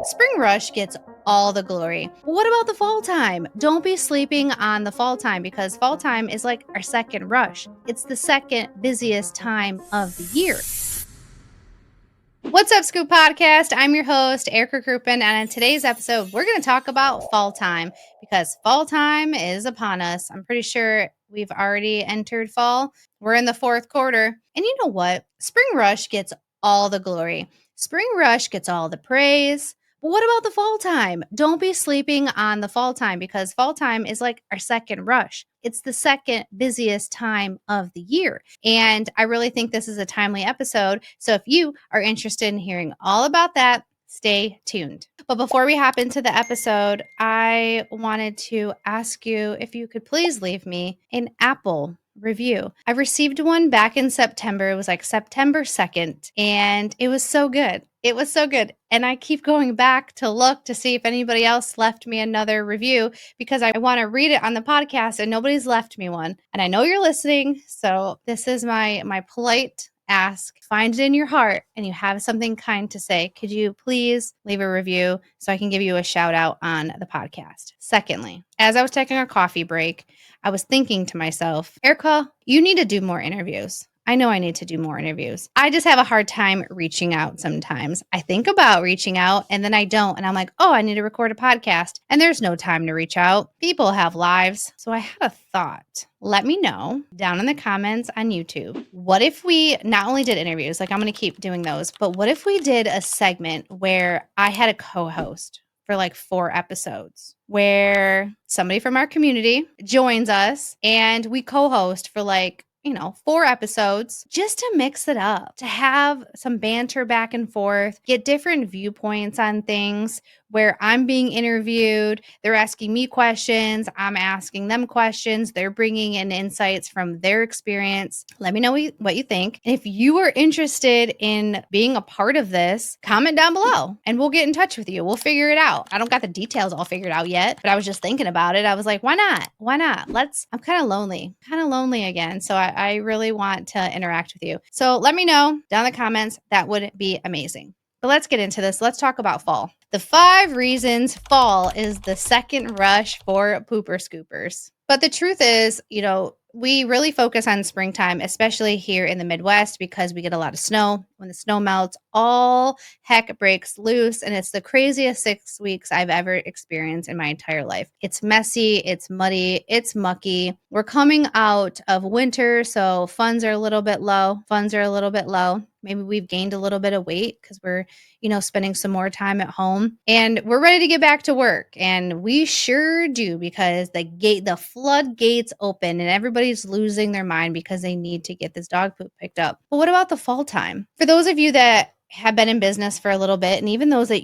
Spring rush gets all the glory. What about the fall time? Don't be sleeping on the fall time because fall time is like our second rush. It's the second busiest time of the year. What's up, Scoop Podcast? I'm your host, Erica Regrouping, and in today's episode, we're going to talk about fall time because fall time is upon us. I'm pretty sure we've already entered fall. We're in the fourth quarter. And you know what? Spring rush gets all the glory. Spring rush gets all the praise. But what about the fall time? Don't be sleeping on the fall time because fall time is like our second rush. It's the second busiest time of the year. And I really think this is a timely episode. So if you are interested in hearing all about that, stay tuned. But before we hop into the episode, I wanted to ask you if you could please leave me an Apple review. I received one back in September. It was like September 2nd, and it was so good. It was so good. And I keep going back to look to see if anybody else left me another review because I want to read it on the podcast and nobody's left me one. And I know you're listening. So this is my polite ask. Find it in your heart and you have something kind to say. Could you please leave a review so I can give you a shout out on the podcast? Secondly, as I was taking a coffee break, I was thinking to myself, Erica, you need to do more interviews. I know I need to do more interviews. I just have a hard time reaching out sometimes. I think about reaching out and then I don't. And I'm like, oh, I need to record a podcast. And there's no time to reach out. People have lives. So I had a thought. Let me know down in the comments on YouTube. What if we not only did interviews, like I'm going to keep doing those, but what if we did a segment where I had a co-host for like 4 episodes where somebody from our community joins us and we co-host for 4 episodes just to mix it up, to have some banter back and forth, get different viewpoints on things where I'm being interviewed. They're asking me questions. I'm asking them questions. They're bringing in insights from their experience. Let me know what you think. And if you are interested in being a part of this, comment down below and we'll get in touch with you. We'll figure it out. I don't got the details all figured out yet, but I was just thinking about it. I was like, why not? Why not? I'm kind of lonely again. So I really want to interact with you. So let me know down in the comments. That would be amazing. But let's get into this. Let's talk about fall. The 5 reasons fall is the second rush for pooper scoopers. But the truth is, we really focus on springtime, especially here in the Midwest, because we get a lot of snow. When the snow melts, all heck breaks loose, and it's the craziest 6 weeks I've ever experienced in my entire life. It's messy, it's muddy, it's mucky. We're coming out of winter, so funds are a little bit low. Maybe we've gained a little bit of weight because we're, spending some more time at home and we're ready to get back to work. And we sure do because the floodgates open and everybody's losing their mind because they need to get this dog poop picked up. But what about the fall time? For those of you that have been in business for a little bit, and even those of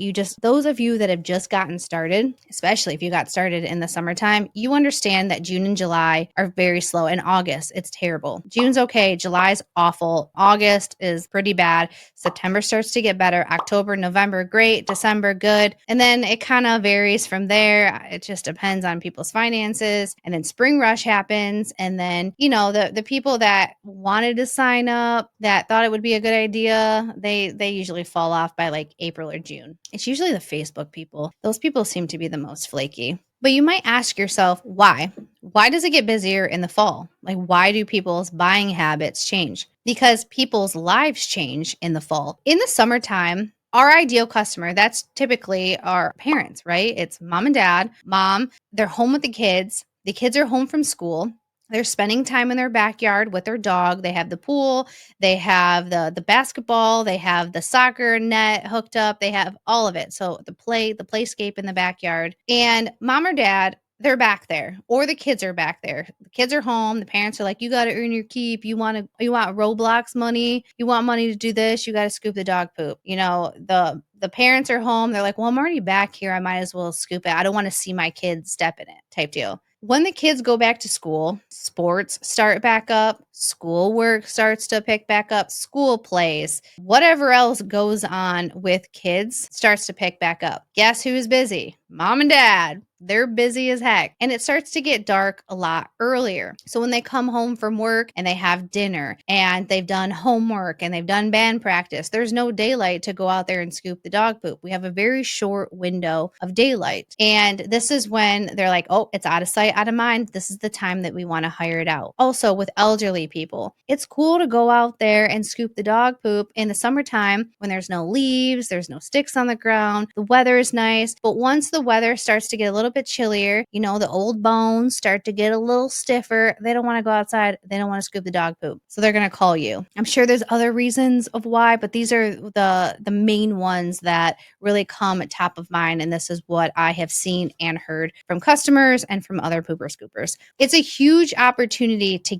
you that have just gotten started, especially if you got started in the summertime, you understand that June and July are very slow. In August, it's terrible. June's okay. July's awful. August is pretty bad. September starts to get better. October, November, great. December, good. And then it kind of varies from there. It just depends on people's finances. And then spring rush happens. And then, the people that wanted to sign up, that thought it would be a good idea, they usually fall off by like April or June. It's usually the Facebook people. Those people seem to be the most flaky. But you might ask yourself, why? Why does it get busier in the fall? Like, why do people's buying habits change? Because people's lives change in the fall. In the summertime, our ideal customer, that's typically our parents, right? It's mom and dad. Mom, they're home with the kids. The kids are home from school. They're spending time in their backyard with their dog. They have the pool. They have the basketball. They have the soccer net hooked up. They have all of it. So the playscape in the backyard. And mom or dad, they're back there, or the kids are back there. The kids are home. The parents are like, you got to earn your keep. You want Roblox money. You want money to do this. You got to scoop the dog poop. The parents are home. They're like, well, I'm already back here. I might as well scoop it. I don't want to see my kids step in it type deal. When the kids go back to school, sports start back up, schoolwork starts to pick back up, school plays, whatever else goes on with kids starts to pick back up. Guess who's busy? Mom and dad. They're busy as heck. And it starts to get dark a lot earlier. So when they come home from work and they have dinner and they've done homework and they've done band practice, there's no daylight to go out there and scoop the dog poop. We have a very short window of daylight. And this is when they're like, oh, it's out of sight, out of mind. This is the time that we want to hire it out. Also, with elderly people, it's cool to go out there and scoop the dog poop in the summertime when there's no leaves, there's no sticks on the ground, the weather is nice. But once the weather starts to get a little bit chillier, the old bones start to get a little stiffer. They don't want to go outside. They don't want to scoop the dog poop. So they're going to call you. I'm sure there's other reasons of why, but these are the main ones that really come at top of mind. And this is what I have seen and heard from customers and from other pooper scoopers. It's a huge opportunity to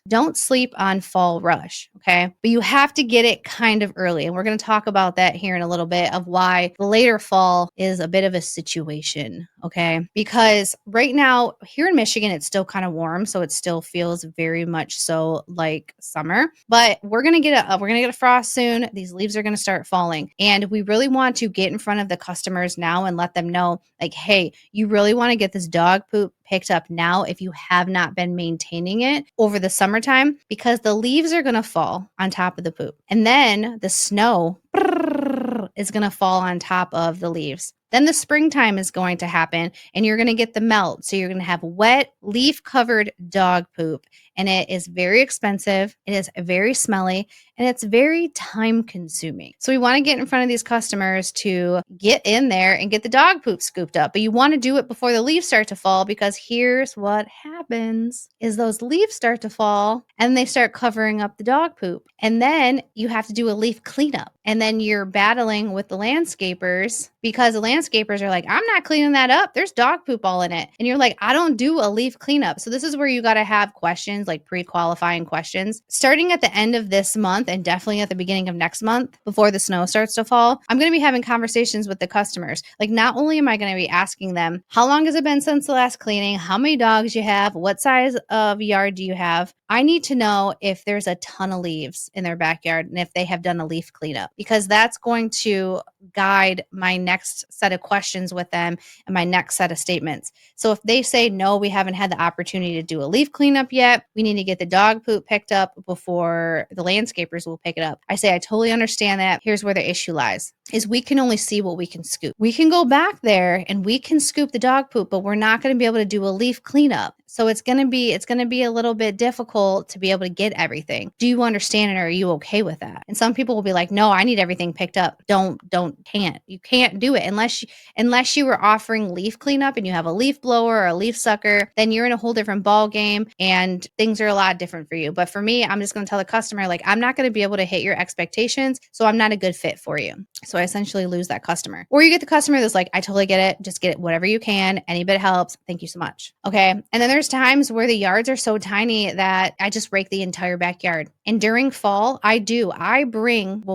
don't sleep on fall rush. Okay. But you have to get it kind of early. And we're going to talk about that here in a little bit of why the later fall is a bit of a situation. Okay. Because right now here in Michigan, it's still kind of warm. So it still feels very much so like summer, but we're going to get a frost soon. These leaves are going to start falling. And we really want to get in front of the customers now and let them know, like, hey, you really want to get this dog poop picked up now if you have not been maintaining it over the summertime, because the leaves are going to fall on top of the poop. And then the snow is going to fall on top of the leaves. Then the springtime is going to happen and you're going to get the melt. So you're going to have wet, leaf covered dog poop. And it is very expensive. It is very smelly and it's very time consuming. So we want to get in front of these customers to get in there and get the dog poop scooped up. But you want to do it before the leaves start to fall, because here's what happens is those leaves start to fall and they start covering up the dog poop. And then you have to do a leaf cleanup. And then you're battling with the landscapers because the landscapers are like, I'm not cleaning that up. There's dog poop all in it. And you're like, I don't do a leaf cleanup. So this is where you got to have questions, like pre-qualifying questions. Starting at the end of this month and definitely at the beginning of next month, before the snow starts to fall, I'm going to be having conversations with the customers. Like, not only am I going to be asking them, how long has it been since the last cleaning? How many dogs you have? What size of yard do you have? I need to know if there's a ton of leaves in their backyard and if they have done a leaf cleanup, because that's going to guide my next set of questions with them and my next set of statements. So if they say, no, we haven't had the opportunity to do a leaf cleanup yet, we need to get the dog poop picked up before the landscapers will pick it up. I say, I totally understand that. Here's where the issue lies, is we can only see what we can scoop. We can go back there and we can scoop the dog poop, but we're not going to be able to do a leaf cleanup. So it's going to be a little bit difficult to be able to get everything. Do you understand it, or are you okay with that? And some people will be like, no, I need everything picked up. You can't do it unless you were offering leaf cleanup and you have a leaf blower or a leaf sucker, then you're in a whole different ball game and things are a lot different for you. But for me, I'm just going to tell the customer, like, I'm not going to be able to hit your expectations, so I'm not a good fit for you. So I essentially lose that customer. Or you get the customer that's like, I totally get it. Just get it whatever you can. Any bit helps. Thank you so much. Okay. And then there's times where the yards are so tiny that I just rake the entire backyard. And during fall,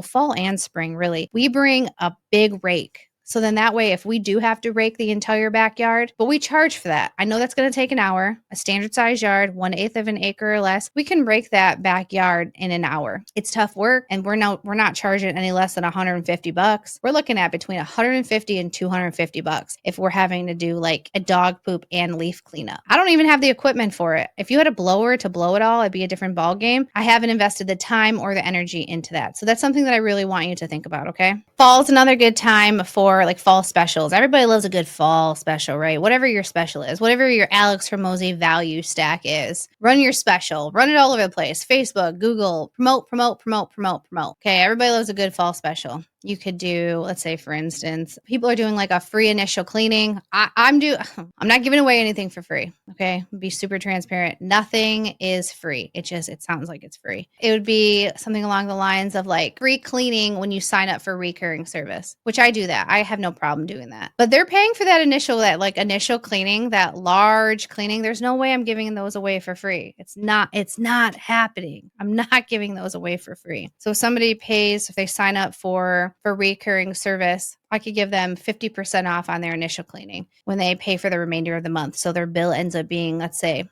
fall and spring, really, we bring a big rake. So then that way, if we do have to rake the entire backyard, but we charge for that. I know that's going to take an hour, a standard size yard, 1/8 of an acre or less. We can rake that backyard in an hour. It's tough work. And we're not charging any less than $150. We're looking at between $150 and $250 if we're having to do like a dog poop and leaf cleanup. I don't even have the equipment for it. If you had a blower to blow it all, it'd be a different ball game. I haven't invested the time or the energy into that. So that's something that I really want you to think about. Okay. Fall's another good time for like fall specials. Everybody loves a good fall special, right? Whatever your special is, whatever your Alex Hormozy value stack is, run your special, run it all over the place. Facebook, Google, promote. Okay. Everybody loves a good fall special. You could do, let's say, for instance, people are doing like a free initial cleaning. I'm not giving away anything for free. Okay. Be super transparent. Nothing is free. It sounds like it's free. It would be something along the lines of like free cleaning when you sign up for recurring service, which I do that. I have no problem doing that, but they're paying for that initial cleaning, that large cleaning. There's no way I'm giving those away for free. It's not happening. I'm not giving those away for free. So if somebody pays, if they sign up for recurring service, I could give them 50% off on their initial cleaning when they pay for the remainder of the month. So their bill ends up being, let's say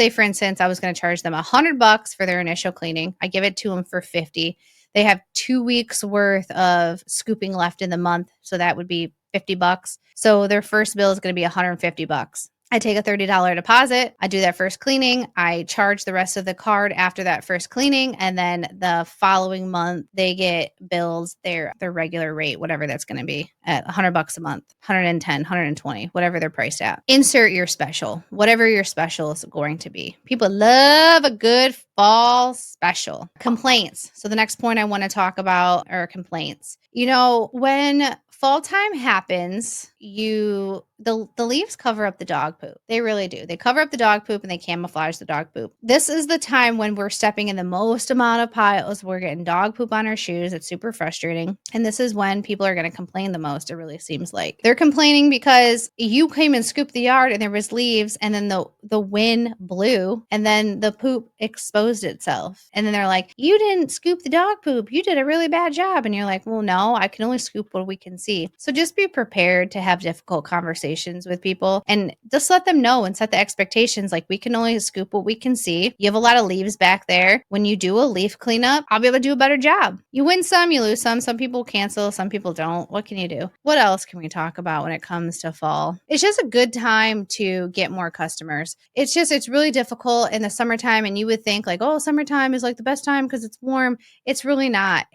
for instance, I was going to charge them $100 for their initial cleaning. I give it to them for 50. They have 2 weeks worth of scooping left in the month. So that would be $50. So their first bill is going to be $150. I take a $30 deposit. I do that first cleaning. I charge the rest of the card after that first cleaning. And then the following month, they get bills their regular rate, whatever that's going to be, at $100 a month, 110, 120, whatever they're priced at. Insert your special, whatever your special is going to be. People love a good fall special. Complaints. So the next point I want to talk about are complaints. When fall time happens, the leaves cover up the dog poop. They really do. They cover up the dog poop and they camouflage the dog poop. This is the time when we're stepping in the most amount of piles. We're getting dog poop on our shoes. It's super frustrating. And this is when people are going to complain the most, it really seems like. They're complaining because you came and scooped the yard and there was leaves and then the wind blew and then the poop exposed itself. And then they're like, you didn't scoop the dog poop. You did a really bad job. And you're like, well, no, I can only scoop what we can see. So just be prepared to have difficult conversations with people and just let them know and set the expectations. Like, we can only scoop what we can see. You have a lot of leaves back there. When you do a leaf cleanup, I'll be able to do a better job. You win some, you lose some. Some people cancel, some people don't. What can you do? What else can we talk about when it comes to fall? It's just a good time to get more customers. It's really difficult in the summertime, and you would think like, oh, summertime is like the best time because it's warm. It's really not.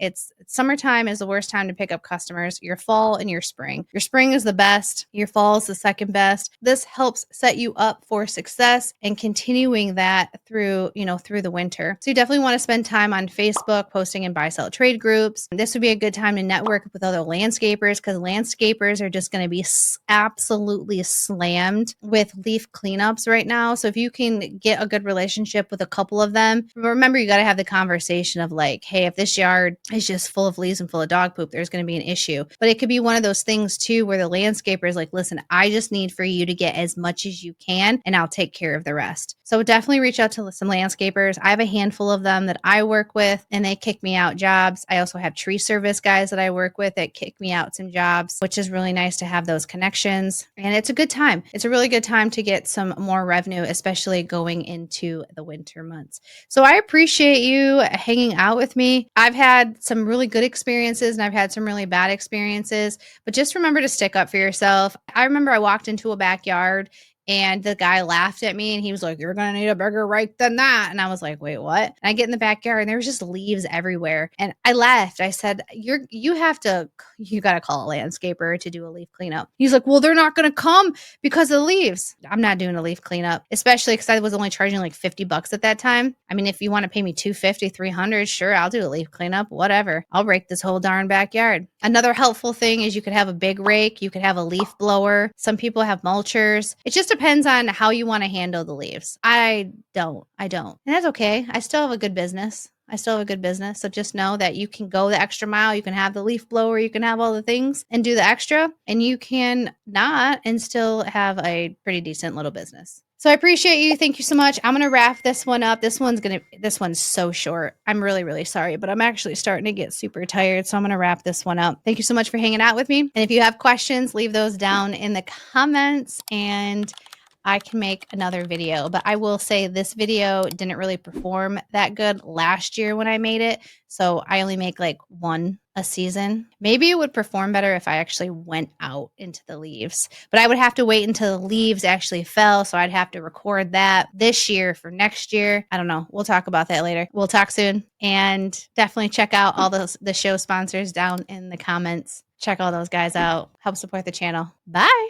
Summertime is the worst time to pick up customers. Your fall and your spring. Your spring is the best. Your fall is the second best. This helps set you up for success and continuing that through the winter. So you definitely want to spend time on Facebook, posting in buy-sell trade groups. This would be a good time to network with other landscapers because landscapers are just going to be absolutely slammed with leaf cleanups right now. So if you can get a good relationship with a couple of them, remember, you got to have the conversation of like, hey, if this yard is just full of leaves and full of dog poop, there's going to be an issue. But it could be one of those things too, where the landscaper is like, listen, I just need for you to get as much as you can and I'll take care of the rest. So definitely reach out to some landscapers. I have a handful of them that I work with and they kick me out jobs. I also have tree service guys that I work with that kick me out some jobs, which is really nice to have those connections. And it's a good time. It's a really good time to get some more revenue, especially going into the winter months. So I appreciate you hanging out with me. I've had some really good experiences and I've had some really bad experiences, but just remember to stick up for yourself. I remember I walked into a backyard and the guy laughed at me and he was like, you're going to need a bigger rake than that. And I was like, wait, what? And I get in the backyard and there was just leaves everywhere. And I left. I said, you got to call a landscaper to do a leaf cleanup. He's like, well, they're not going to come because of the leaves. I'm not doing a leaf cleanup, especially because I was only charging like $50 at that time. I mean, if you want to pay me $250, $300, sure, I'll do a leaf cleanup, whatever. I'll rake this whole darn backyard. Another helpful thing is you could have a big rake. You could have a leaf blower. Some people have mulchers. It just depends on how you want to handle the leaves. I don't. And that's okay. I still have a good business. So just know that you can go the extra mile. You can have the leaf blower. You can have all the things and do the extra. And you can not and still have a pretty decent little business. So I appreciate you. Thank you so much. I'm going to wrap this one up. This one's so short. I'm really, really sorry, but I'm actually starting to get super tired. So I'm going to wrap this one up. Thank you so much for hanging out with me. And if you have questions, leave those down in the comments and I can make another video. But I will say this video didn't really perform that good last year when I made it. So I only make like one a season. Maybe it would perform better if I actually went out into the leaves, but I would have to wait until the leaves actually fell. So I'd have to record that this year for next year. I don't know. We'll talk about that later. We'll talk soon. And definitely check out all the show sponsors down in the comments. Check all those guys out. Help support the channel. Bye.